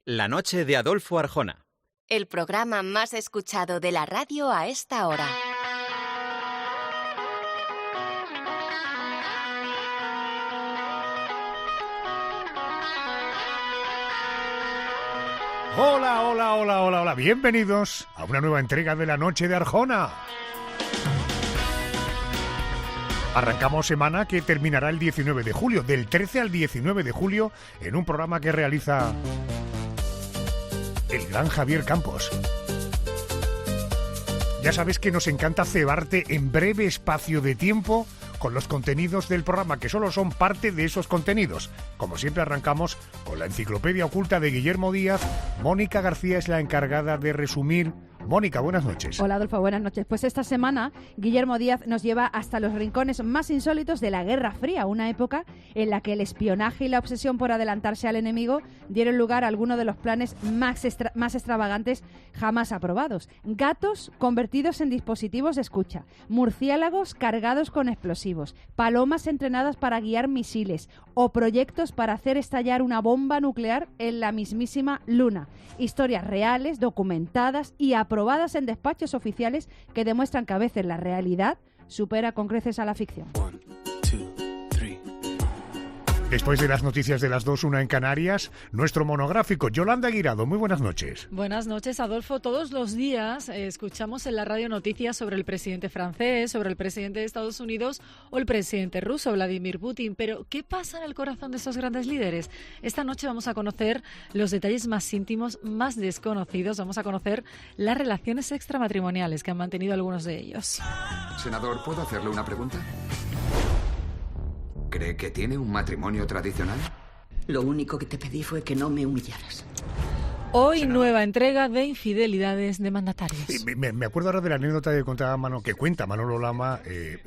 La noche de Adolfo Arjona. El programa más escuchado de la radio a esta hora. Hola, hola, hola, hola, hola. Bienvenidos a una nueva entrega de La Noche de Arjona. Arrancamos semana que terminará el 19 de julio, del 13 al 19 de julio, en un programa que realiza el gran Javier Campos. Ya sabes que nos encanta cebarte en breve espacio de tiempo con los contenidos del programa, que solo son parte de esos contenidos. Como siempre, arrancamos con la enciclopedia oculta de Guillermo Díaz. Mónica García es la encargada de resumir. Mónica, buenas noches. Hola, Adolfo, buenas noches. Pues esta semana Guillermo Díaz nos lleva hasta los rincones más insólitos de la Guerra Fría, una época en la que el espionaje y la obsesión por adelantarse al enemigo dieron lugar a algunos de los planes más extravagantes jamás aprobados. Gatos convertidos en dispositivos de escucha, murciélagos cargados con explosivos, palomas entrenadas para guiar misiles o proyectos para hacer estallar una bomba nuclear en la mismísima Luna. Historias reales, documentadas y aprobadas en despachos oficiales que demuestran que a veces la realidad supera con creces a la ficción. Después de las noticias de las 2, una en Canarias, nuestro monográfico. Yolanda Guirado, muy buenas noches. Buenas noches, Adolfo. Todos los días escuchamos en la radio noticias sobre el presidente francés, sobre el presidente de Estados Unidos o el presidente ruso, Vladimir Putin. Pero, ¿qué pasa en el corazón de esos grandes líderes? Esta noche vamos a conocer los detalles más íntimos, más desconocidos. Vamos a conocer las relaciones extramatrimoniales que han mantenido algunos de ellos. Senador, ¿puedo hacerle una pregunta? ¿Cree que tiene un matrimonio tradicional? Lo único que te pedí fue que no me humillaras. Hoy nueva entrega de infidelidades de mandatarios. Sí, me acuerdo ahora de la anécdota que cuenta Manolo Lama.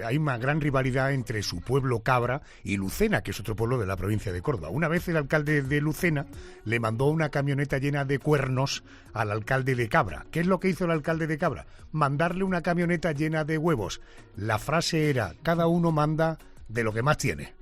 Hay una gran rivalidad entre su pueblo Cabra y Lucena, que es otro pueblo de la provincia de Córdoba. Una vez el alcalde de Lucena le mandó una camioneta llena de cuernos al alcalde de Cabra. ¿Qué es lo que hizo el alcalde de Cabra? Mandarle una camioneta llena de huevos. La frase era: cada uno manda de lo que más tiene.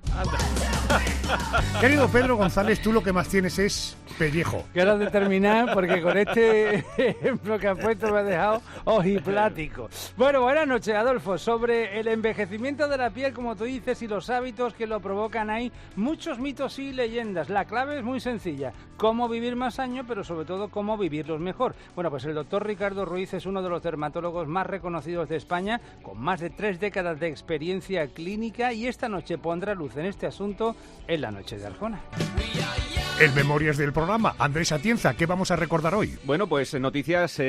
Querido Pedro González, tú lo que más tienes es pellejo. Quiero determinar porque con este ejemplo que has puesto me ha dejado ojiplático. Bueno, buenas noches, Adolfo. Sobre el envejecimiento de la piel, como tú dices, y los hábitos que lo provocan, hay muchos mitos y leyendas. La clave es muy sencilla: cómo vivir más años, pero sobre todo cómo vivirlos mejor. Bueno, pues el doctor Ricardo Ruiz es uno de los dermatólogos más reconocidos de España, con más de 3 décadas de experiencia clínica, y esta noche pondrá luz en este asunto en La Noche de Arjona. En Memorias del programa, Andrés Atienza, ¿qué vamos a recordar hoy? Bueno, pues noticias,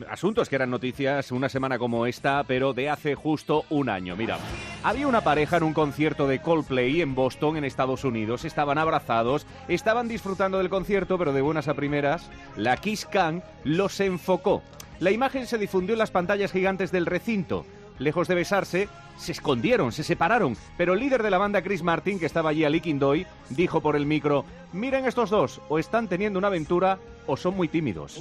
asuntos que eran noticias una semana como esta, pero de hace justo un año. Mira, había una pareja en un concierto de Coldplay en Boston, en Estados Unidos. Estaban abrazados, estaban disfrutando del concierto, pero de buenas a primeras, la Kiss Cam los enfocó. La imagen se difundió en las pantallas gigantes del recinto. Lejos de besarse, se escondieron, se separaron, pero el líder de la banda, Chris Martin, que estaba allí a Liquindoy, dijo por el micro: miren estos dos, o están teniendo una aventura o son muy tímidos.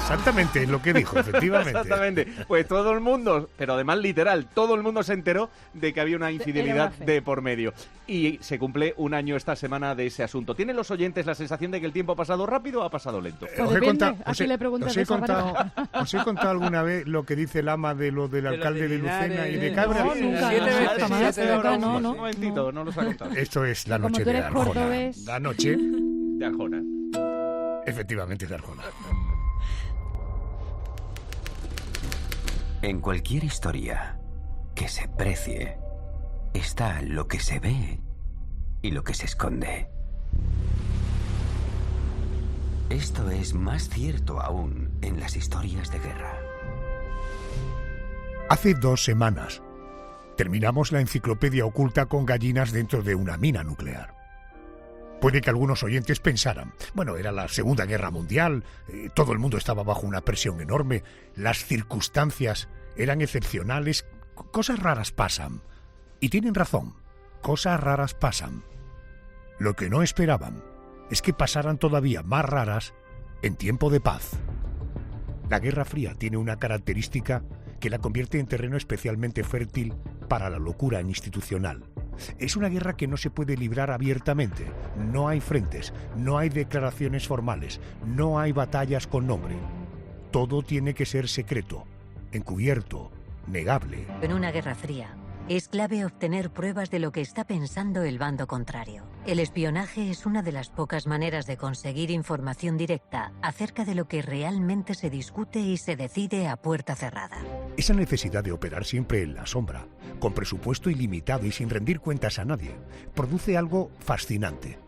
Exactamente lo que dijo, efectivamente. Exactamente. Pues todo el mundo, pero además literal, todo el mundo se enteró de que había una infidelidad de por medio. Y se cumple un año esta semana de ese asunto. ¿Tienen los oyentes la sensación de que el tiempo ha pasado rápido o ha pasado lento? Os he contado alguna vez lo que dice el ama de lo del alcalde de Lucena y de Cabra. No, nunca. 7 veces. No. Un momentito, no los ha contado. Esto es La Noche de Arjona. La Noche de Arjona. Efectivamente, de Arjona. En cualquier historia que se precie está lo que se ve y lo que se esconde. Esto es más cierto aún en las historias de guerra. Hace 2 semanas terminamos la enciclopedia oculta con gallinas dentro de una mina nuclear. Puede que algunos oyentes pensaran: bueno, era la Segunda Guerra Mundial, todo el mundo estaba bajo una presión enorme, las circunstancias eran excepcionales, cosas raras pasan. Y tienen razón, cosas raras pasan. Lo que no esperaban es que pasaran todavía más raras en tiempo de paz. La Guerra Fría tiene una característica que la convierte en terreno especialmente fértil para la locura institucional. Es una guerra que no se puede librar abiertamente. No hay frentes, no hay declaraciones formales, no hay batallas con nombre. Todo tiene que ser secreto, encubierto, negable. En una guerra fría, es clave obtener pruebas de lo que está pensando el bando contrario. El espionaje es una de las pocas maneras de conseguir información directa acerca de lo que realmente se discute y se decide a puerta cerrada. Esa necesidad de operar siempre en la sombra, con presupuesto ilimitado y sin rendir cuentas a nadie, produce algo fascinante.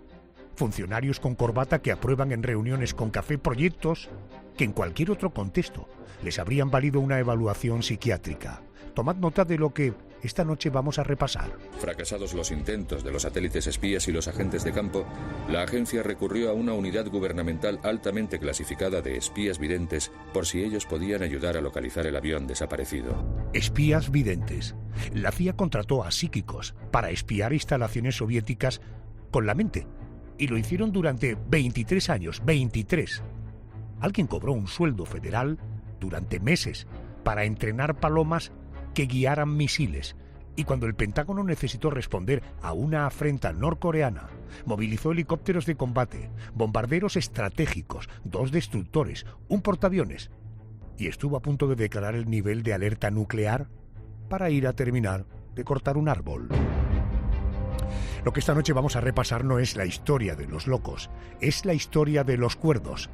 Funcionarios con corbata que aprueban en reuniones con café proyectos que en cualquier otro contexto les habrían valido una evaluación psiquiátrica. Tomad nota de lo que esta noche vamos a repasar. Fracasados los intentos de los satélites espías y los agentes de campo, la agencia recurrió a una unidad gubernamental altamente clasificada de espías videntes por si ellos podían ayudar a localizar el avión desaparecido. Espías videntes. La CIA contrató a psíquicos para espiar instalaciones soviéticas con la mente. Y lo hicieron durante 23 años, 23. Alguien cobró un sueldo federal durante meses para entrenar palomas que guiaran misiles, y cuando el Pentágono necesitó responder a una afrenta norcoreana, movilizó helicópteros de combate, bombarderos estratégicos, 2 destructores, un portaaviones, y estuvo a punto de declarar el nivel de alerta nuclear para ir a terminar de cortar un árbol. Lo que esta noche vamos a repasar no es la historia de los locos, es la historia de los cuerdos,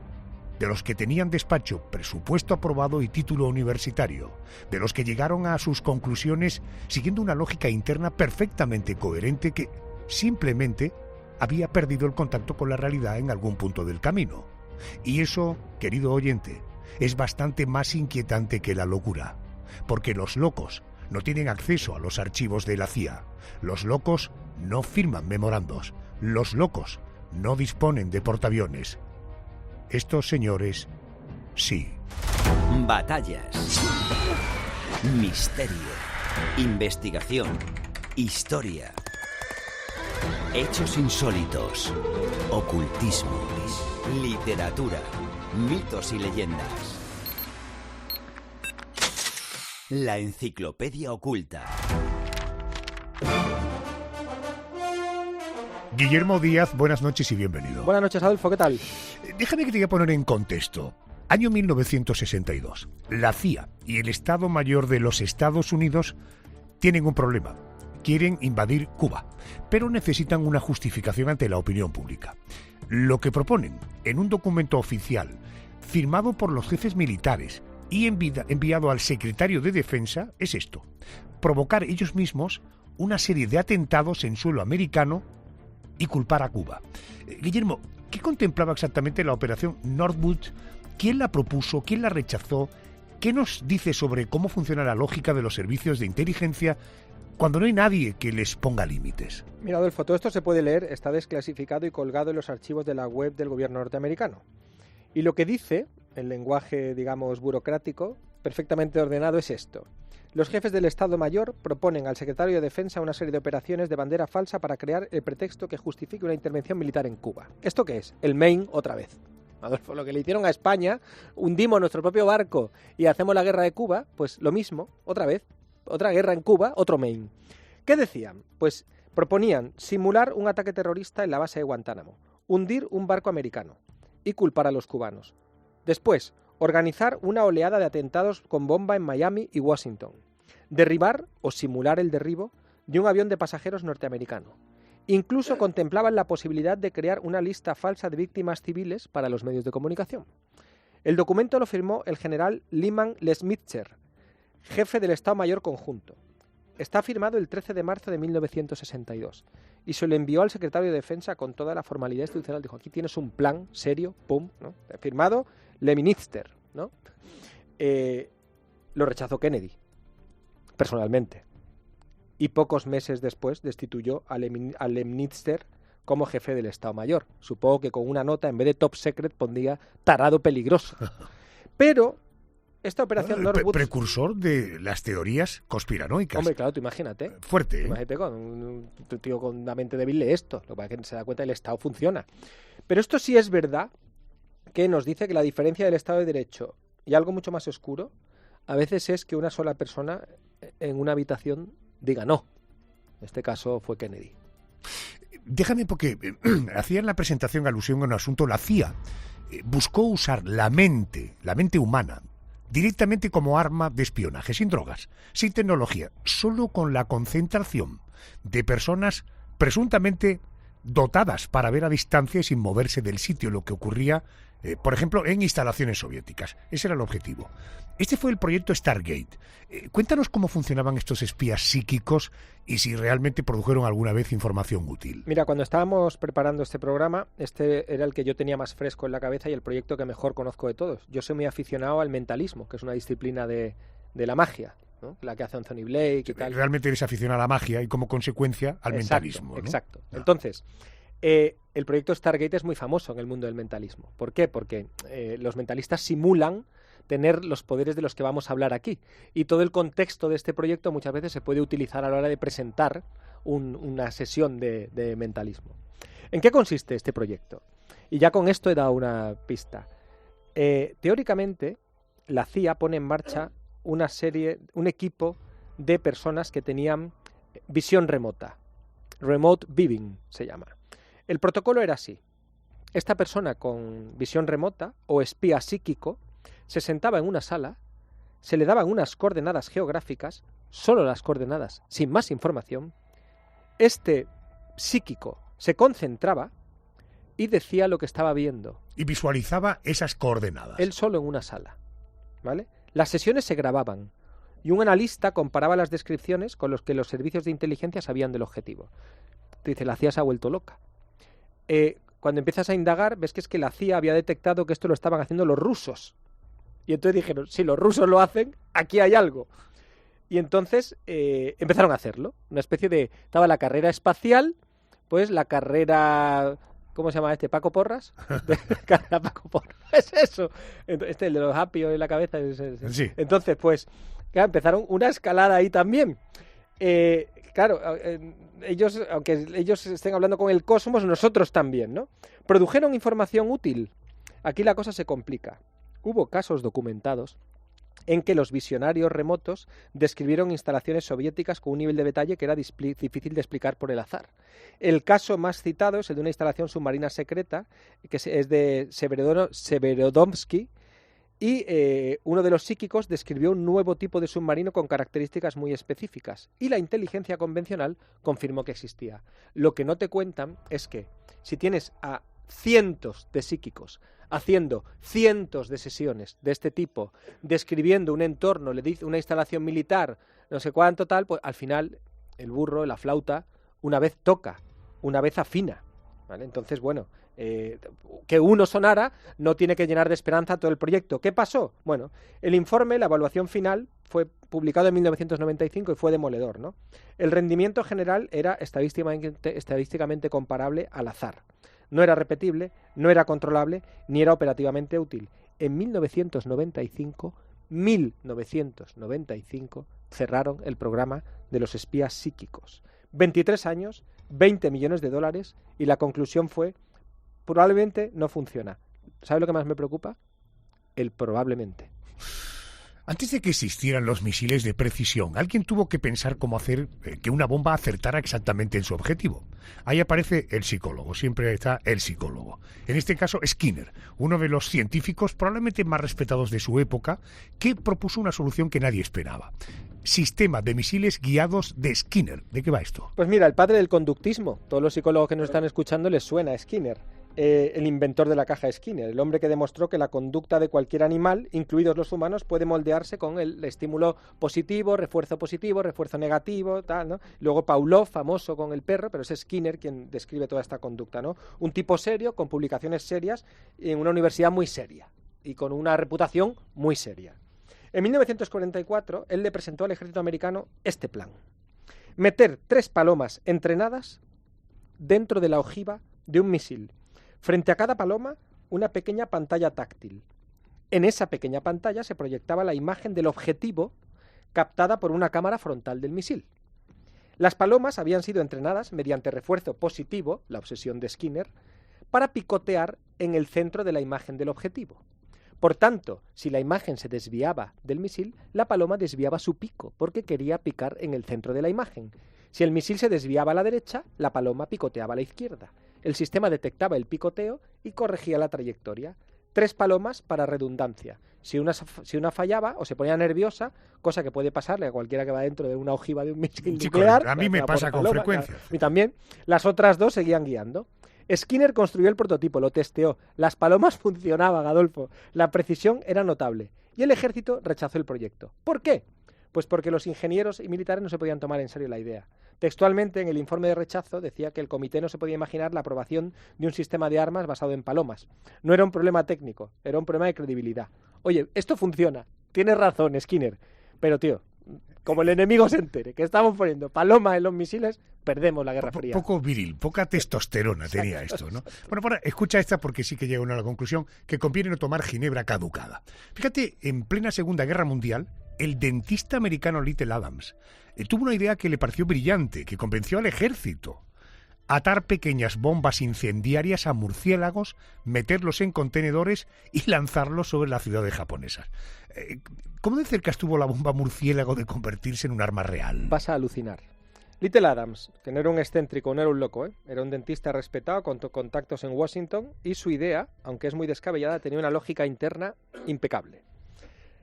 de los que tenían despacho, presupuesto aprobado y título universitario, de los que llegaron a sus conclusiones siguiendo una lógica interna perfectamente coherente que simplemente había perdido el contacto con la realidad en algún punto del camino. Y eso, querido oyente, es bastante más inquietante que la locura, porque los locos no tienen acceso a los archivos de la CIA, los locos no firman memorandos, los locos no disponen de portaaviones. Estos señores, sí. Batallas, misterio, investigación, historia, hechos insólitos, ocultismo, literatura, mitos y leyendas. La enciclopedia oculta. Guillermo Díaz, buenas noches y bienvenido. Buenas noches, Adolfo, ¿qué tal? Déjame que te voy a poner en contexto. Año 1962. La CIA y el Estado Mayor de los Estados Unidos tienen un problema. Quieren invadir Cuba, pero necesitan una justificación ante la opinión pública. Lo que proponen en un documento oficial, firmado por los jefes militares y enviado al secretario de Defensa, es esto: provocar ellos mismos una serie de atentados en suelo americano y culpar a Cuba. Guillermo, ¿qué contemplaba exactamente la operación Northwood? ¿Quién la propuso? ¿Quién la rechazó? ¿Qué nos dice sobre cómo funciona la lógica de los servicios de inteligencia cuando no hay nadie que les ponga límites? Mira, Adolfo, todo esto se puede leer, está desclasificado y colgado en los archivos de la web del gobierno norteamericano. Y lo que dice, en lenguaje, digamos, burocrático, perfectamente ordenado, es esto: los jefes del Estado Mayor proponen al secretario de Defensa una serie de operaciones de bandera falsa para crear el pretexto que justifique una intervención militar en Cuba. ¿Esto qué es? El Maine otra vez. Adolfo, lo que le hicieron a España, hundimos nuestro propio barco y hacemos la guerra de Cuba, pues lo mismo, otra vez, otra guerra en Cuba, otro Maine. ¿Qué decían? Pues proponían simular un ataque terrorista en la base de Guantánamo, hundir un barco americano y culpar a los cubanos. Después, organizar una oleada de atentados con bomba en Miami y Washington. Derribar o simular el derribo de un avión de pasajeros norteamericano. Incluso contemplaban la posibilidad de crear una lista falsa de víctimas civiles para los medios de comunicación. El documento lo firmó el general Lyman Schmitzer, jefe del Estado Mayor Conjunto. Está firmado el 13 de marzo de 1962 y se lo envió al secretario de Defensa con toda la formalidad institucional. Dijo, aquí tienes un plan serio, pum, ¿no? Firmado Schmitzer, ¿no? Lo rechazó Kennedy, personalmente. Y pocos meses después destituyó a Schmitzer como jefe del Estado Mayor. Supongo que con una nota, en vez de top secret, pondría tarado peligroso. Pero esta operación Northwood... Precursor de las teorías conspiranoicas. Hombre, claro, tú imagínate. Fuerte, ¿eh? Imagínate con un tío con una mente débil de esto. Lo que pasa es que se da cuenta que el Estado funciona. Pero esto sí es verdad, que nos dice que la diferencia del Estado de Derecho y algo mucho más oscuro a veces es que una sola persona en una habitación diga no. En este caso fue Kennedy. Déjame, porque hacía en la presentación alusión a un asunto. La CIA buscó usar la mente humana, directamente como arma de espionaje, sin drogas, sin tecnología, solo con la concentración de personas presuntamente dotadas para ver a distancia y sin moverse del sitio, lo que ocurría, por ejemplo, en instalaciones soviéticas. Ese era el objetivo. Este fue el proyecto Stargate. Cuéntanos cómo funcionaban estos espías psíquicos y si realmente produjeron alguna vez información útil. Mira, cuando estábamos preparando este programa, este era el que yo tenía más fresco en la cabeza y el proyecto que mejor conozco de todos. Yo soy muy aficionado al mentalismo, que es una disciplina de la magia, ¿no? La que hace Anthony Blake y tal. Realmente eres aficionado a la magia y como consecuencia al mentalismo, ¿no? Exacto. Entonces, el proyecto Stargate es muy famoso en el mundo del mentalismo. ¿Por qué? Porque los mentalistas simulan tener los poderes de los que vamos a hablar aquí. Y todo el contexto de este proyecto muchas veces se puede utilizar a la hora de presentar una sesión de mentalismo. ¿En qué consiste este proyecto? Y ya con esto he dado una pista. Teóricamente, la CIA pone en marcha un equipo de personas que tenían visión remota. Remote viewing se llama. El protocolo era así. Esta persona con visión remota o espía psíquico se sentaba en una sala, se le daban unas coordenadas geográficas, solo las coordenadas, sin más información. Este psíquico se concentraba y decía lo que estaba viendo. Y visualizaba esas coordenadas. Él solo en una sala, ¿vale? Las sesiones se grababan y un analista comparaba las descripciones con los que los servicios de inteligencia sabían del objetivo. Dice, la CIA se ha vuelto loca. Cuando empiezas a indagar, ves que es que la CIA había detectado que esto lo estaban haciendo los rusos. Y entonces dijeron, si los rusos lo hacen, aquí hay algo. Y entonces empezaron a hacerlo. Una especie de... Estaba la carrera espacial, pues la carrera... ¿Cómo se llama este? ¿Paco Porras? Carrera Paco Porras. Es eso. El de los apios en la cabeza. Sí. Entonces, pues, claro, empezaron una escalada ahí también. Claro, ellos, aunque ellos estén hablando con el cosmos, nosotros también, ¿no? Produjeron información útil. Aquí la cosa se complica. Hubo casos documentados en que los visionarios remotos describieron instalaciones soviéticas con un nivel de detalle que era difícil de explicar por el azar. El caso más citado es el de una instalación submarina secreta, que es de Severodonetsky, y uno de los psíquicos describió un nuevo tipo de submarino con características muy específicas, y la inteligencia convencional confirmó que existía. Lo que no te cuentan es que si tienes a cientos de psíquicos haciendo cientos de sesiones de este tipo, describiendo un entorno, le dice una instalación militar, no sé cuánto tal, pues al final el burro, la flauta, una vez toca, una vez afina, ¿vale? Entonces, bueno, que uno sonara no tiene que llenar de esperanza todo el proyecto. ¿Qué pasó? Bueno, el informe, la evaluación final, fue publicado en 1995 y fue demoledor, ¿no? El rendimiento general era estadísticamente comparable al azar. No era repetible, no era controlable, ni era operativamente útil. En 1995 cerraron el programa de los espías psíquicos. 23 años, 20 millones de dólares y la conclusión fue, probablemente no funciona. ¿Sabe lo que más me preocupa? El probablemente. Antes de que existieran los misiles de precisión, alguien tuvo que pensar cómo hacer que una bomba acertara exactamente en su objetivo. Ahí aparece el psicólogo, siempre está el psicólogo. En este caso, Skinner, uno de los científicos probablemente más respetados de su época, que propuso una solución que nadie esperaba. Sistema de misiles guiados de Skinner. ¿De qué va esto? Pues mira, el padre del conductismo. Todos los psicólogos que nos están escuchando les suena a Skinner. El inventor de la caja Skinner, el hombre que demostró que la conducta de cualquier animal, incluidos los humanos, puede moldearse con el estímulo positivo, refuerzo negativo, tal, ¿no? Luego Pavlov, famoso con el perro, pero es Skinner quien describe toda esta conducta, ¿no? Un tipo serio, con publicaciones serias, en una universidad muy seria y con una reputación muy seria. En 1944, él le presentó al ejército americano este plan: meter 3 palomas entrenadas dentro de la ojiva de un misil. Frente a cada paloma, una pequeña pantalla táctil. En esa pequeña pantalla se proyectaba la imagen del objetivo captada por una cámara frontal del misil. Las palomas habían sido entrenadas mediante refuerzo positivo, la obsesión de Skinner, para picotear en el centro de la imagen del objetivo. Por tanto, si la imagen se desviaba del misil, la paloma desviaba su pico, porque quería picar en el centro de la imagen. Si el misil se desviaba a la derecha, la paloma picoteaba a la izquierda. El sistema detectaba el picoteo y corregía la trayectoria. 3 palomas para redundancia. Si una fallaba o se ponía nerviosa, cosa que puede pasarle a cualquiera que va dentro de una ojiva de un misil nuclear. A mí me pasa con frecuencia. Claro, y también las otras 2 seguían guiando. Skinner construyó el prototipo, lo testeó. Las palomas funcionaban, Adolfo. La precisión era notable. Y el ejército rechazó el proyecto. ¿Por qué? Pues porque los ingenieros y militares no se podían tomar en serio la idea. Textualmente, en el informe de rechazo decía que el comité no se podía imaginar la aprobación de un sistema de armas basado en palomas. No era un problema técnico, era un problema de credibilidad. Oye, esto funciona. Tienes razón, Skinner. Pero, tío, como el enemigo se entere que estamos poniendo paloma en los misiles, perdemos la Guerra Fría. Poco viril, poca testosterona tenía esto, ¿no? Bueno, ahora escucha esta porque sí que llega uno a la conclusión que conviene no tomar ginebra caducada. Fíjate, en plena Segunda Guerra Mundial, el dentista americano Little Adams tuvo una idea que le pareció brillante, que convenció al ejército. Atar pequeñas bombas incendiarias a murciélagos, meterlos en contenedores y lanzarlos sobre las ciudades japonesas. ¿Cómo de cerca estuvo la bomba murciélago de convertirse en un arma real? Vas a alucinar. Little Adams, que no era un excéntrico, no era un loco, era un dentista respetado con contactos en Washington, y su idea, aunque es muy descabellada, tenía una lógica interna impecable.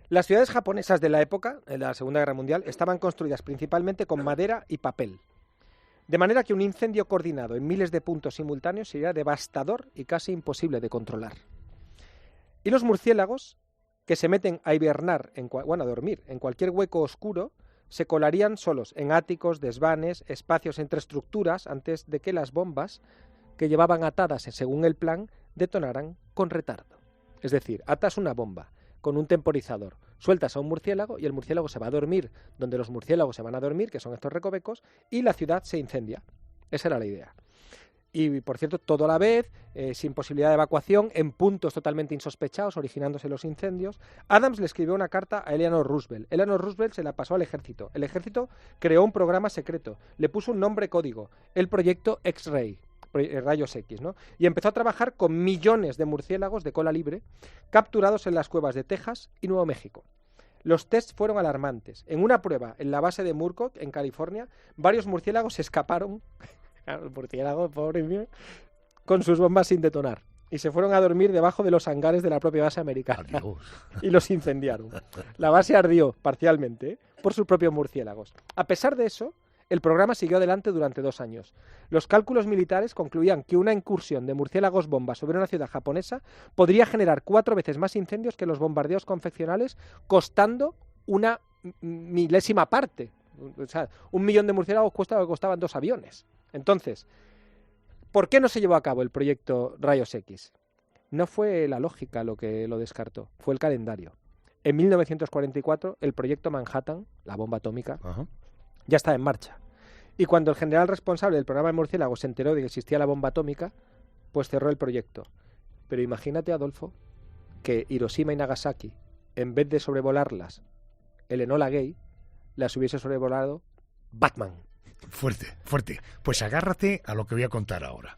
Las ciudades japonesas de la época, en la Segunda Guerra Mundial, estaban construidas principalmente con madera y papel. De manera que un incendio coordinado en miles de puntos simultáneos sería devastador y casi imposible de controlar. Y los murciélagos, que se meten a hibernar, a dormir, en cualquier hueco oscuro, se colarían solos en áticos, desvanes, espacios entre estructuras, antes de que las bombas, que llevaban atadas según el plan, detonaran con retardo. Es decir, atas una bomba con un temporizador, sueltas a un murciélago y el murciélago se va a dormir donde los murciélagos se van a dormir, que son estos recovecos, y la ciudad se incendia. Esa era la idea. Y, por cierto, todo a la vez, sin posibilidad de evacuación, en puntos totalmente insospechados, originándose los incendios. Adams le escribió una carta a Eleanor Roosevelt. Eleanor Roosevelt se la pasó al ejército. El ejército creó un programa secreto, le puso un nombre código, el proyecto X-Ray, rayos X, ¿no? Y empezó a trabajar con millones de murciélagos de cola libre capturados en las cuevas de Texas y Nuevo México. Los tests fueron alarmantes. En una prueba en la base de Murcock, en California, varios murciélagos se escaparon, el murciélago, pobre mío, con sus bombas sin detonar. Y se fueron a dormir debajo de los hangares de la propia base americana. Adiós. Y los incendiaron. La base ardió parcialmente por sus propios murciélagos. A pesar de eso, el programa siguió adelante durante 2 años. Los cálculos militares concluían que una incursión de murciélagos bomba sobre una ciudad japonesa podría generar 4 veces más incendios que los bombardeos convencionales, costando una milésima parte. O sea, 1 millón de murciélagos costaban 2 aviones. Entonces, ¿por qué no se llevó a cabo el proyecto Rayos X? No fue la lógica lo que lo descartó, fue el calendario. En 1944, el proyecto Manhattan, la bomba atómica, ya estaba en marcha. Y cuando el general responsable del programa de murciélagos se enteró de que existía la bomba atómica, pues cerró el proyecto. Pero imagínate, Adolfo, que Hiroshima y Nagasaki, en vez de sobrevolarlas el Enola Gay, las hubiese sobrevolado Batman. Fuerte, fuerte. Pues agárrate a lo que voy a contar ahora.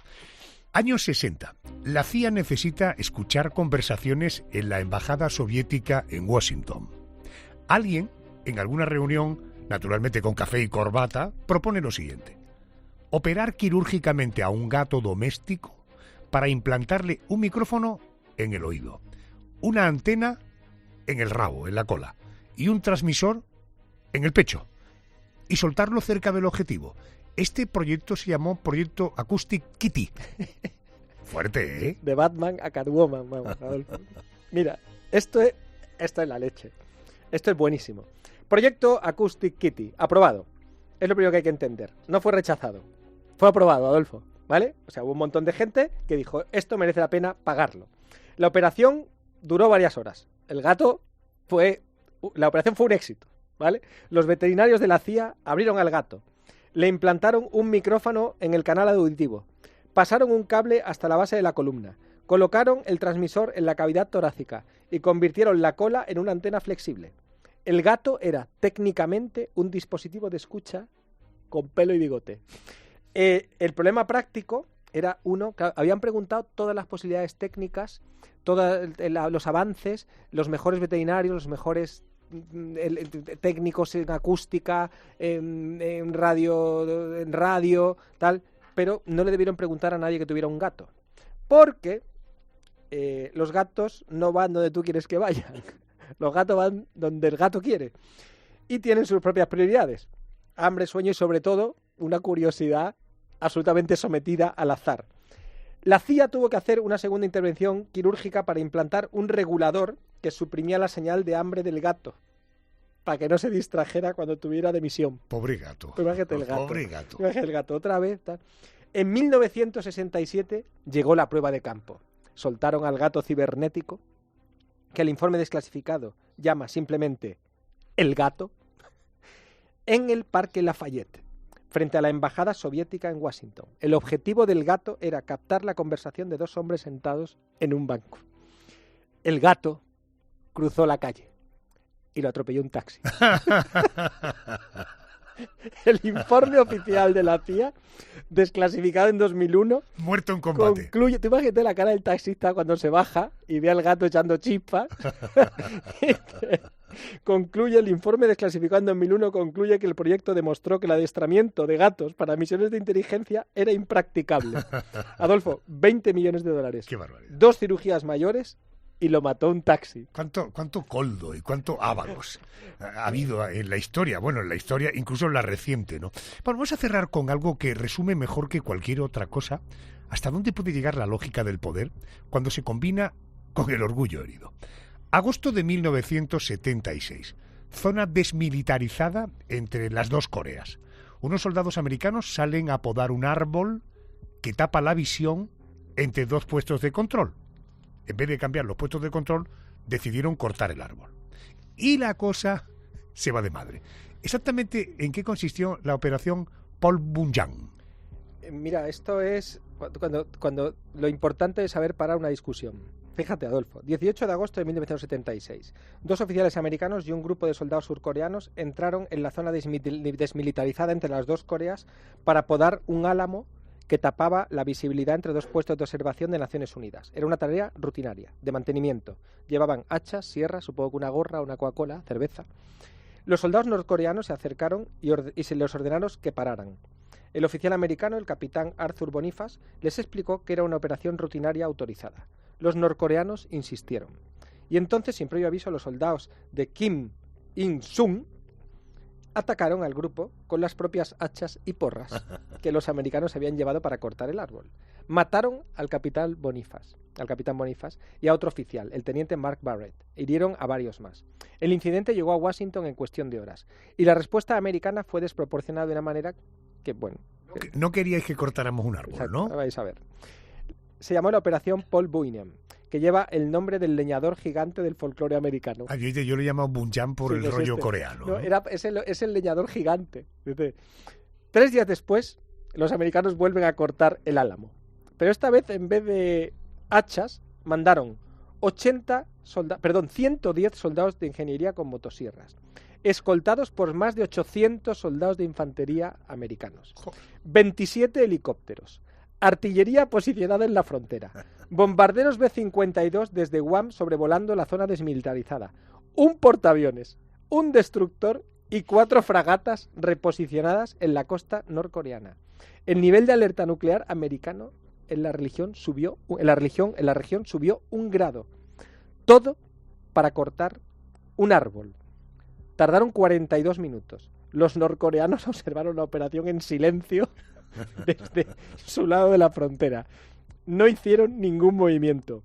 Años 60. La CIA necesita escuchar conversaciones en la embajada soviética en Washington. Alguien, en alguna reunión, naturalmente con café y corbata, propone lo siguiente: operar quirúrgicamente a un gato doméstico para implantarle un micrófono en el oído, una antena en el rabo, en la cola, y un transmisor en el pecho, y soltarlo cerca del objetivo. Este proyecto se llamó Proyecto Acoustic Kitty. Fuerte, ¿eh? De Batman a Catwoman, vamos, Adolfo. Mira, esto es la leche. Esto es buenísimo. Proyecto Acoustic Kitty, aprobado. Es lo primero que hay que entender. No fue rechazado. Fue aprobado, Adolfo, ¿vale? O sea, hubo un montón de gente que dijo, esto merece la pena pagarlo. La operación duró varias horas. La operación fue un éxito, ¿vale? Los veterinarios de la CIA abrieron al gato. Le implantaron un micrófono en el canal auditivo. Pasaron un cable hasta la base de la columna. Colocaron el transmisor en la cavidad torácica y convirtieron la cola en una antena flexible. El gato era técnicamente un dispositivo de escucha con pelo y bigote. El problema práctico era que habían preguntado todas las posibilidades técnicas, todos los avances, los mejores veterinarios, los mejores técnicos en acústica, en radio, tal, pero no le debieron preguntar a nadie que tuviera un gato, porque los gatos no van donde tú quieres que vayan, los gatos van donde el gato quiere y tienen sus propias prioridades, hambre, sueño y sobre todo una curiosidad absolutamente sometida al azar. La CIA tuvo que hacer una segunda intervención quirúrgica para implantar un regulador que suprimía la señal de hambre del gato, para que no se distrajera cuando tuviera de misión. Pobre gato. Imagínate el gato. Pobre gato. Imagínate el gato otra vez. Tal. En 1967 llegó la prueba de campo. Soltaron al gato cibernético, que el informe desclasificado llama simplemente el gato, en el Parque Lafayette, frente a la embajada soviética en Washington. El objetivo del gato era captar la conversación de dos hombres sentados en un banco. El gato cruzó la calle y lo atropelló un taxi. El informe oficial de la CIA, desclasificado en 2001, muerto en combate. Concluye, tú imagínate la cara del taxista cuando se baja y ve al gato echando chispas. Concluye el informe desclasificado en 2001, concluye que el proyecto demostró que el adiestramiento de gatos para misiones de inteligencia era impracticable. Adolfo, $20 millones. Qué barbaridad. 2 cirugías mayores y lo mató un taxi. ¿Cuánto coldo y cuánto ávalos ha habido en la historia? Bueno, en la historia, incluso en la reciente, ¿no? Bueno, vamos a cerrar con algo que resume mejor que cualquier otra cosa hasta dónde puede llegar la lógica del poder cuando se combina con el orgullo herido. Agosto de 1976. Zona desmilitarizada entre las dos Coreas. Unos soldados americanos salen a podar un árbol que tapa la visión entre dos puestos de control. En vez de cambiar los puestos de control, decidieron cortar el árbol. Y la cosa se va de madre. Exactamente, ¿en qué consistió la operación Paul Bunyan? Mira, esto es cuando lo importante es saber parar una discusión. Fíjate, Adolfo, 18 de agosto de 1976. 2 oficiales americanos y un grupo de soldados surcoreanos entraron en la zona desmilitarizada entre las dos Coreas para podar un álamo que tapaba la visibilidad entre dos puestos de observación de Naciones Unidas. Era una tarea rutinaria, de mantenimiento. Llevaban hachas, sierras, supongo que una gorra, una Coca-Cola, cerveza. Los soldados norcoreanos se acercaron y se les ordenaron que pararan. El oficial americano, el capitán Arthur Boniface, les explicó que era una operación rutinaria autorizada. Los norcoreanos insistieron. Y entonces, sin previo aviso, los soldados de Kim Il-sung atacaron al grupo con las propias hachas y porras que los americanos habían llevado para cortar el árbol. Mataron al capitán Boniface y a otro oficial, el teniente Mark Barrett. Hirieron a varios más. El incidente llegó a Washington en cuestión de horas. Y la respuesta americana fue desproporcionada de una manera que, bueno... No queríais que cortáramos un árbol, exacto, ¿no? Vais a ver. Se llamó la Operación Paul Bunyan, que lleva el nombre del leñador gigante del folclore americano. Yo le llamo Bunyan por el rollo coreano. No, es el leñador gigante. 3 días después, los americanos vuelven a cortar el álamo. Pero esta vez, en vez de hachas, mandaron 110 soldados de ingeniería con motosierras, escoltados por más de 800 soldados de infantería americanos, 27 helicópteros, artillería posicionada en la frontera, bombarderos B-52 desde Guam sobrevolando la zona desmilitarizada, un portaaviones, un destructor y 4 fragatas reposicionadas en la costa norcoreana. El nivel de alerta nuclear americano en la región subió un grado. Todo para cortar un árbol. Tardaron 42 minutos. Los norcoreanos observaron la operación en silencio desde su lado de la frontera. No hicieron ningún movimiento.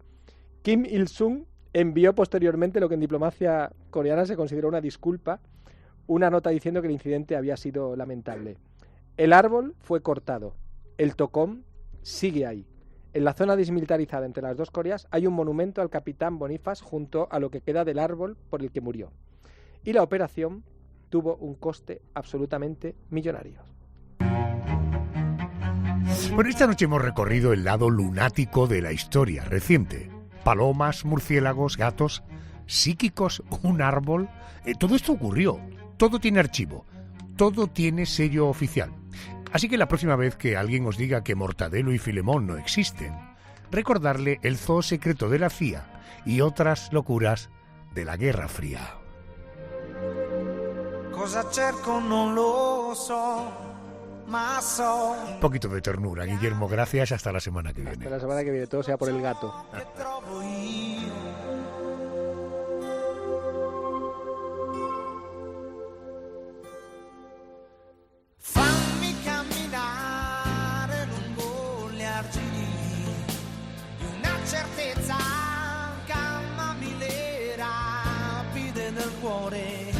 Kim Il-sung envió posteriormente lo que en diplomacia coreana se consideró una disculpa, una nota diciendo que el incidente había sido lamentable. El árbol fue cortado. El tocón sigue ahí. En la zona desmilitarizada entre las dos Coreas hay un monumento al capitán Boniface junto a lo que queda del árbol por el que murió. Y la operación tuvo un coste absolutamente millonario. Bueno, esta noche hemos recorrido el lado lunático de la historia reciente. Palomas, murciélagos, gatos, psíquicos, un árbol. Todo esto ocurrió. Todo tiene archivo. Todo tiene sello oficial. Así que la próxima vez que alguien os diga que Mortadelo y Filemón no existen, recordarle el zoo secreto de la CIA y otras locuras de la Guerra Fría. cosa cerco non lo so, ma so. Un poquito de ternura, Guillermo, gracias, hasta la semana que viene. Hasta la semana que viene, todo sea por el gato. Che trovo io. Fammi camminare lungo le argini di una certezza, calmami le rapide del cuore.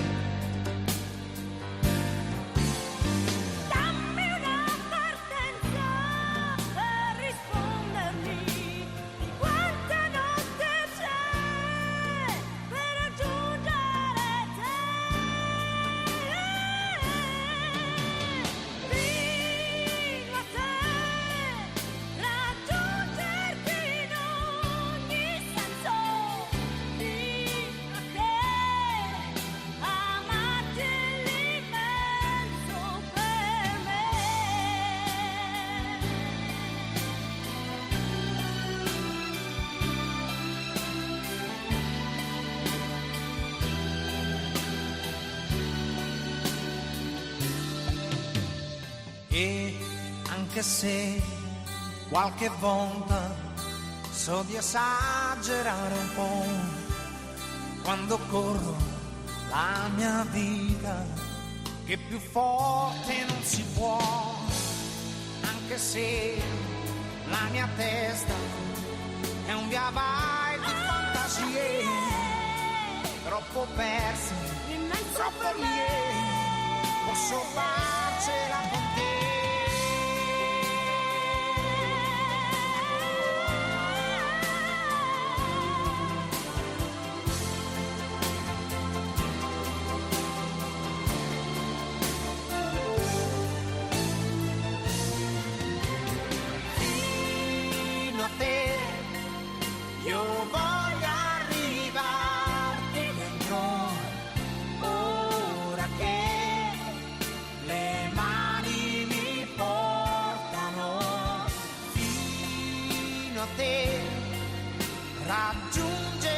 E anche se qualche volta so di esagerare un po', quando corro la mia vita, che più forte non si può, anche se la mia testa è un via vai di fantasie, troppo perse, troppo lieve, posso farcela con te. Fino a te io voglio arrivarti dentro, ora che le mani mi portano fino a te, raggiungere